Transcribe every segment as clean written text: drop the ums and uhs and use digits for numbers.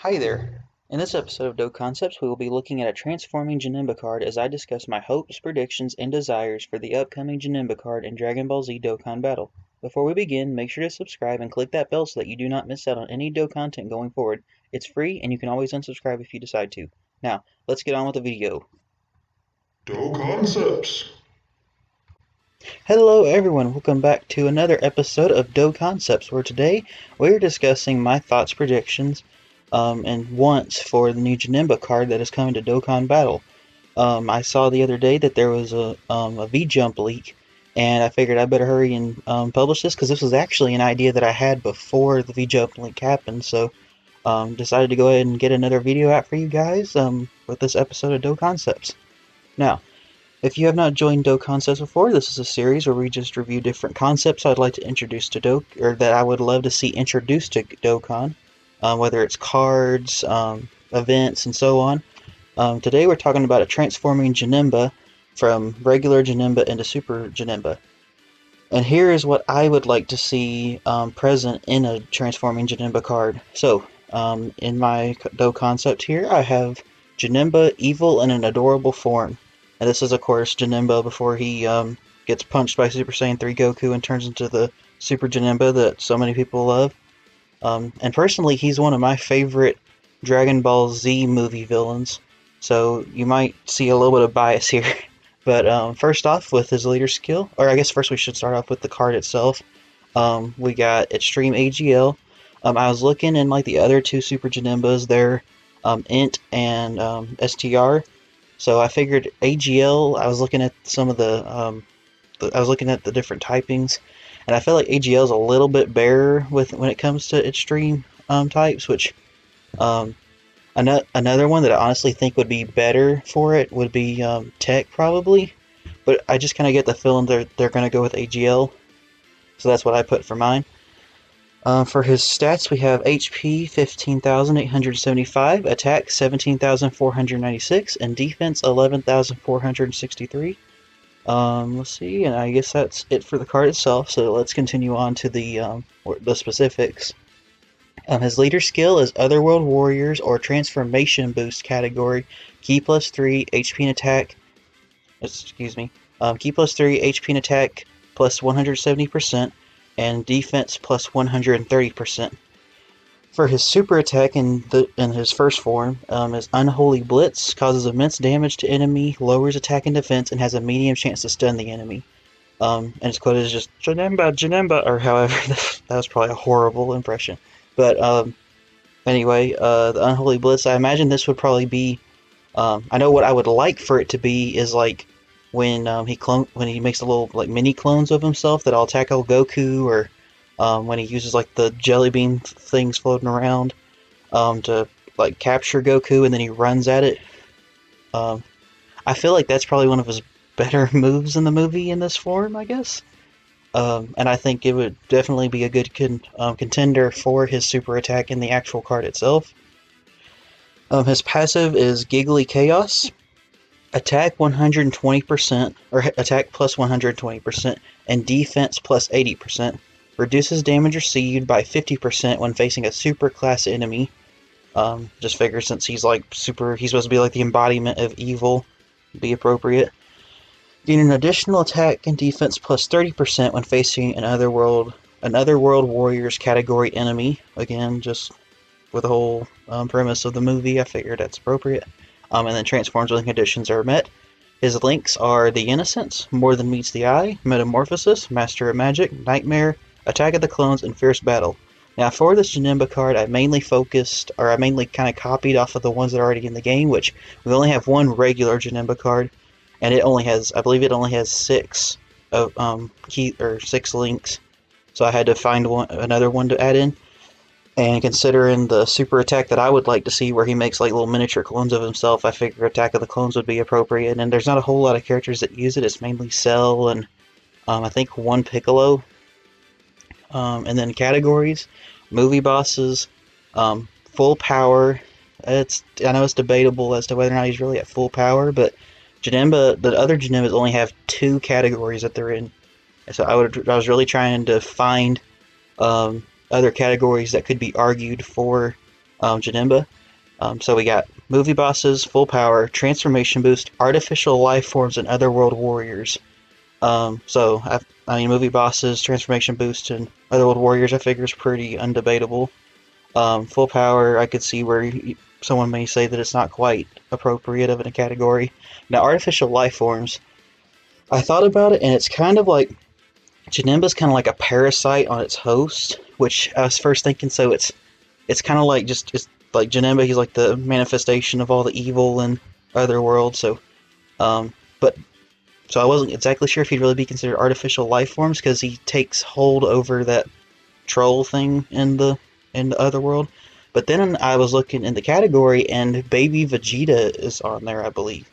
Hi there! In this episode of Dokkancepts, we will be looking at a Transforming Janemba card as I discuss my hopes, predictions, and desires for the upcoming Janemba card in Dragon Ball Z Dokkan Battle. Before we begin, make sure to subscribe and click that bell so that you do not miss out on any Do content going forward. It's free, and you can always unsubscribe if you decide to. Now, let's get on with the video. Dokkancepts. Hello everyone, welcome back to another episode of Dokkancepts, where today we're discussing my thoughts, predictions, and wants for the new Janemba card that is coming to Dokkan Battle. I saw the other day that there was a V-Jump leak, and I figured I better hurry and publish this because this was actually an idea that I had before the V-Jump leak happened, so decided to go ahead and get another video out for you guys with this episode of Dokkancepts. Now, if you have not joined Dokkancepts before, this is a series where we just review different concepts I'd like to introduce to or that I would love to see introduced to Dokkan, whether it's cards, events, and so on. Today we're talking about a transforming Janemba from regular Janemba into Super Janemba. And here is what I would like to see present in a transforming Janemba card. So, in my Dokkancept here, I have Janemba evil in an adorable form. And this is, of course, Janemba before he gets punched by Super Saiyan 3 Goku and turns into the Super Janemba that so many people love. And personally, he's one of my favorite Dragon Ball Z movie villains. So you might see a little bit of bias here. But first off, with his leader skill, or I guess first we should start off with the card itself. We got Extreme AGL. I was looking in like the other two Super Janembas, they're Int and STR. So I figured AGL. I was looking at some of I was looking at the different typings, and I feel like AGL is a little bit better with when it comes to extreme types. Which um, another one that I honestly think would be better for it would be Tech probably, but I just kind of get the feeling they're going to go with AGL, so that's what I put for mine. For his stats, we have HP 15,875, attack 17,496, and defense 11,463. Let's see, and I guess that's it for the card itself. So let's continue on to the specifics. His leader skill is Otherworld Warriors or Transformation Boost category. Key plus 3 HP and attack. Excuse me. Key plus 3 HP and attack plus 170%, and defense plus 130%. For his super attack in his first form, is Unholy Blitz, causes immense damage to enemy, lowers attack and defense, and has a medium chance to stun the enemy. And his quote is just Janemba, Janemba, or however. That was probably a horrible impression. But anyway, the Unholy Blitz, I imagine this would probably be. I know what I would like for it to be is like when when he makes a little like mini clones of himself that all tackle Goku, or when he uses like the jelly bean things floating around to like capture Goku and then he runs at it. Um, I feel like that's probably one of his better moves in the movie in this form, I guess. And I think it would definitely be a good contender for his super attack in the actual card itself. His passive is Giggly Chaos. Attack 120%, or attack plus 120%, and defense plus 80%. Reduces damage received by 50% when facing a super class enemy. Just figure since he's like super, he's supposed to be like the embodiment of evil, be appropriate. Gain an additional attack and defense plus 30% when facing an Otherworld Warriors category enemy. Again, just with the whole premise of the movie, I figured that's appropriate. And then transforms when conditions are met. His links are The Innocence, More Than Meets the Eye, Metamorphosis, Master of Magic, Nightmare, Attack of the Clones, and Fierce Battle. Now, for this Janemba card, I mainly kind of copied off of the ones that are already in the game, which we only have one regular Janemba card, and I believe it only has six of six links. So I had to find another one to add in. And considering the super attack that I would like to see, where he makes like little miniature clones of himself, I figure Attack of the Clones would be appropriate. And there's not a whole lot of characters that use it. It's mainly Cell and I think one Piccolo. And then categories, movie bosses, full power. I know it's debatable as to whether or not he's really at full power, but the other Janembas only have two categories that they're in. So I was really trying to find other categories that could be argued for Janemba. So we got movie bosses, full power, transformation boost, artificial life forms, and otherworld warriors. I mean, movie bosses, transformation boost, and otherworld warriors, I figure is pretty undebatable. Full power, I could see where someone may say that it's not quite appropriate of in a category. Now, artificial life forms, I thought about it, and it's kind of like Janemba's kind of like a parasite on its host, which I was first thinking. So it's kind of like just it's like Janemba. He's like the manifestation of all the evil in Otherworld. Um, but so I wasn't exactly sure if he'd really be considered artificial life forms because he takes hold over that troll thing in the Otherworld. But then I was looking in the category, and Baby Vegeta is on there, I believe.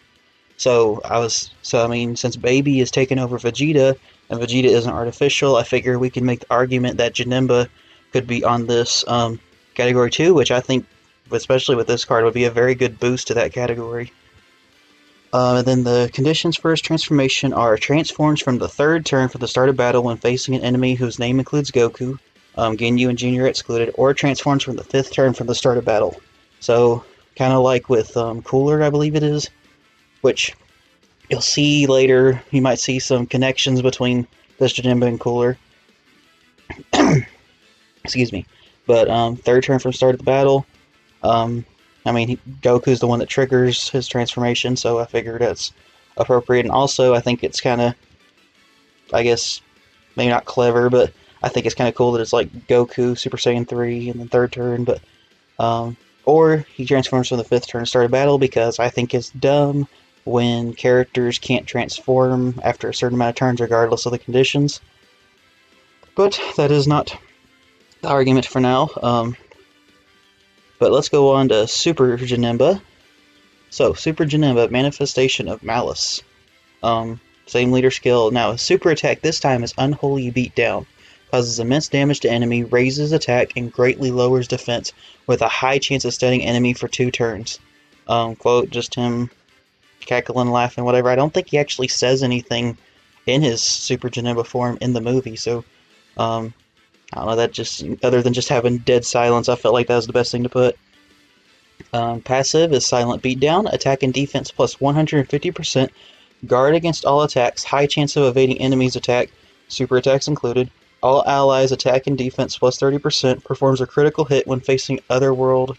So I mean, since Baby is taking over Vegeta, and Vegeta isn't artificial, I figure we can make the argument that Janemba could be on this category too, which I think, especially with this card, would be a very good boost to that category. And then the conditions for his transformation are transforms from the third turn from the start of battle when facing an enemy whose name includes Goku, Ginyu and Junior excluded, or transforms from the fifth turn from the start of battle. So, kind of like with Cooler, I believe it is, which you'll see later. You might see some connections between this Janemba and Cooler. Excuse me. But third turn from start of the battle. Um, I mean, Goku's the one that triggers his transformation, so I figured that's appropriate. And also, I think it's kind of, I guess, maybe not clever, but I think it's kind of cool that it's like Goku Super Saiyan 3 in the third turn, but um, or he transforms from the fifth turn to start a battle because I think it's dumb when characters can't transform after a certain amount of turns regardless of the conditions. But that is not the argument for now. But let's go on to Super Janemba. So, Super Janemba, Manifestation of Malice. Same leader skill. Now, super attack this time is Unholy Beatdown. Causes immense damage to enemy, raises attack, and greatly lowers defense, with a high chance of stunning enemy for 2 turns. Quote, just him cackling, laughing, whatever. I don't think he actually says anything in his Super Janemba form in the movie, so, I don't know, that just, other than just having dead silence, I felt like that was the best thing to put. Passive is Silent Beatdown, attack and defense plus 150%, guard against all attacks, high chance of evading enemies' attack, super attacks included. All allies attack and defense plus 30%, performs a critical hit when facing Otherworld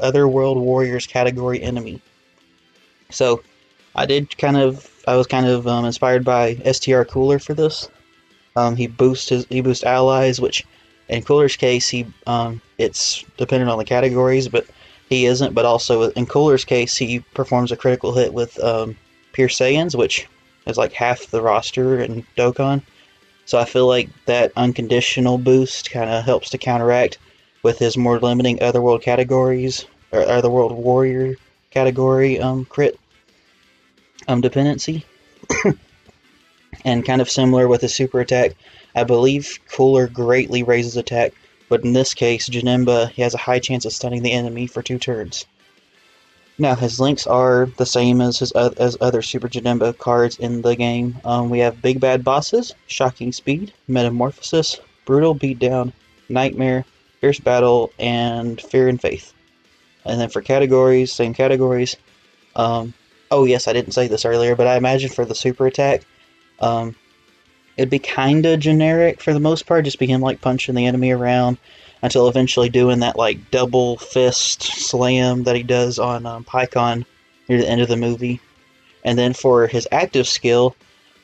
Warriors category enemy. So, I was kind of inspired by STR Cooler for this. He boosts allies, which in Cooler's case it's dependent on the categories, but he isn't. But also in Cooler's case, he performs a critical hit with Pure Saiyans, which is like half the roster in Dokkan. So I feel like that unconditional boost kind of helps to counteract with his more limiting Otherworld categories or Otherworld Warrior category crit dependency. And kind of similar with his super attack, I believe Cooler greatly raises attack, but in this case, Janemba, he has a high chance of stunning the enemy for 2 turns. Now, his links are the same as as other Super Janemba cards in the game. We have Big Bad Bosses, Shocking Speed, Metamorphosis, Brutal Beatdown, Nightmare, Fierce Battle, and Fear and Faith. And then for categories, same categories. Oh yes, I didn't say this earlier, but I imagine for the super attack, um, it'd be kinda generic for the most part, just be him like punching the enemy around until eventually doing that like double fist slam that he does on Pycon near the end of the movie. And then for his active skill,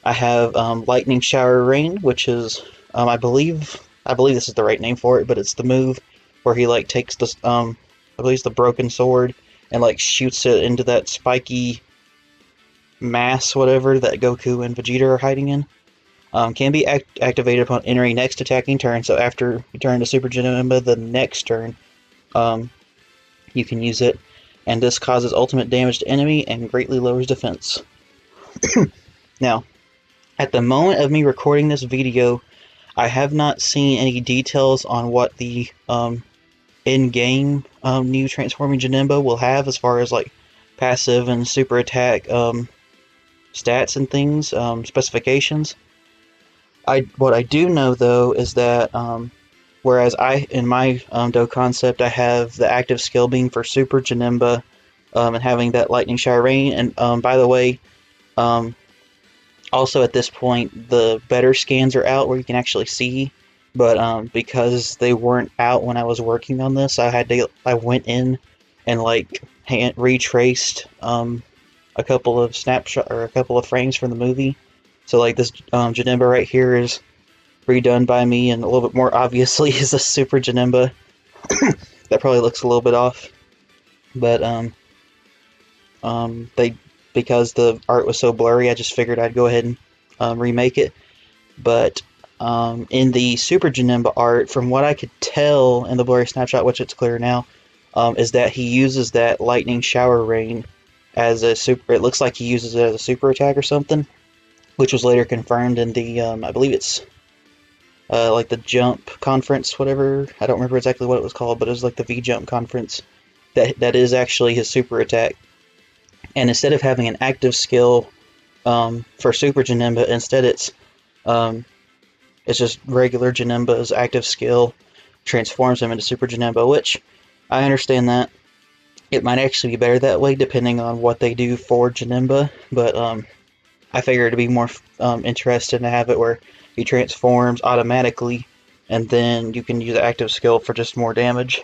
I have Lightning Shower Rain, which is I believe this is the right name for it, but it's the move where he like takes the I believe it's the broken sword and like shoots it into that spiky mass, whatever that Goku and Vegeta are hiding in. Can be activated upon entering next attacking turn. So after you turn to Super Janemba, the next turn, you can use it, and this causes ultimate damage to enemy and greatly lowers defense. Now, at the moment of me recording this video, I have not seen any details on what the in-game new Transforming Janemba will have as far as like passive and super attack stats and things, specifications. What I do know though is that whereas in my Dokkancept, I have the active skill being for Super Janemba, and having that Lightning Shower Rain. And by the way, um, also at this point, the better scans are out where you can actually see. But because they weren't out when I was working on this, I went in and like retraced a couple of a couple of frames from the movie. So like this Janemba right here is redone by me, and a little bit more obviously is a Super Janemba. That probably looks a little bit off, but they because the art was so blurry, I just figured I'd go ahead and remake it. But in the Super Janemba art, from what I could tell in the blurry snapshot, which it's clear now, is that he uses that lightning shower rain as a super. It looks like he uses it as a super attack or something, which was later confirmed in the I believe it's like the Jump conference, whatever. I don't remember exactly what it was called, but it was like the V Jump conference. That is actually his super attack. And instead of having an active skill for Super Janemba, instead it's just regular Janemba's active skill transforms him into Super Janemba, which I understand that. It might actually be better that way, depending on what they do for Janemba, but I figured it'd be more interesting to have it where he transforms automatically, and then you can use active skill for just more damage.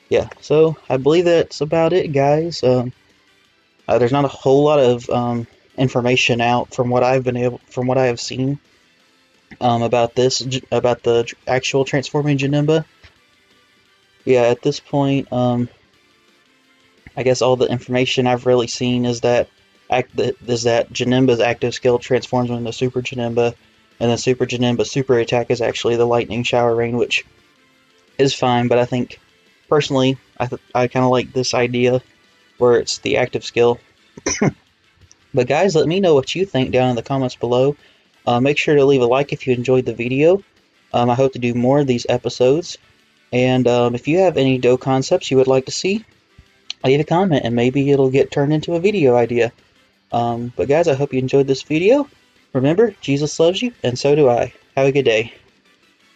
Yeah, so I believe that's about it, guys. There's not a whole lot of information out from what from what I have seen about about the actual Transforming Janemba. Yeah, at this point, I guess all the information I've really seen is that Janemba's active skill transforms into Super Janemba, and the Super Janemba super attack is actually the Lightning Shower Rain, which is fine. But I think personally, I kind of like this idea where it's the active skill. But guys, let me know what you think down in the comments below. Make sure to leave a like if you enjoyed the video. I hope to do more of these episodes. And if you have any Dokkancepts you would like to see, leave a comment and maybe it'll get turned into a video idea. But guys, I hope you enjoyed this video. Remember, Jesus loves you, and so do I. Have a good day.